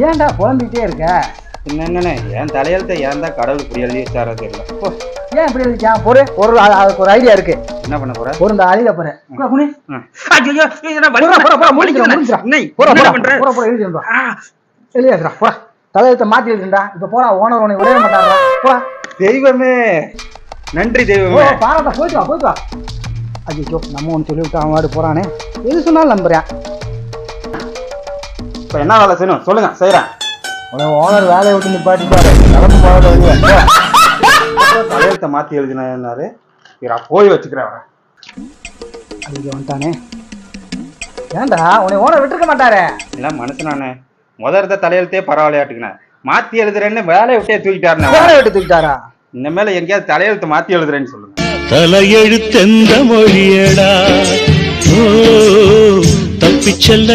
ஏன்டா குழம்பிக்கிட்டே இருக்க? என்னென்ன என் தலையெழுத்த ஏன் தான் கடவுள் இப்படி எழுதி வச்சாரோ தெரியல. ஏன் இப்படி எழுதிக்கான்? ஒரு ஐடியா இருக்கு. என்ன பண்ண போற? ஒரு இந்த அழில போறேன். தலையெழுத்த மாத்தி எழுதுண்டா. இப்ப போறா, ஓனர் உன்னை விடவே மாட்டாரா? போறா. தெய்வமே, நன்றி தெய்வமே. பாராட்டா, போயிட்டு வா. ஐயோ, நம்ம ஒன்று சொல்லி விட்டு அவன் வாடு போறானே. எது சொன்னாலும் நம்புறேன். இப்ப என்ன வேலை செய்யணும் சொல்லுங்க, செய்யறேன். ஓனர் வேலையை விட்டு நிப்பாட்டிட்டாரு. கிளம்பு போறாரு. தலையெழுத்த மாத்தி எழுதினாரு. போய் வச்சுக்கிறேன். ஐயோ வந்துட்டானே. ஏன்டா உன்னை ஓனர் விட்டுருக்க மாட்டாரே? இல்ல மனுஷனானே, முதல்ல தலையெழுத்தே பரவாயில்லையாட்டுக்குனேன். மாத்தி எழுதுறேன்னு வேலையை விட்டே தூக்கிட்டாரு. வேலையை விட்டு தூக்கிட்டாரா? இனிமேல எங்கேயாவது தலையெழுத்து மாத்தி எழுதுறேன்னு சொல்லுங்க. தலையெழுத்தெந்த மொழியடா தப்பிச்செல்ல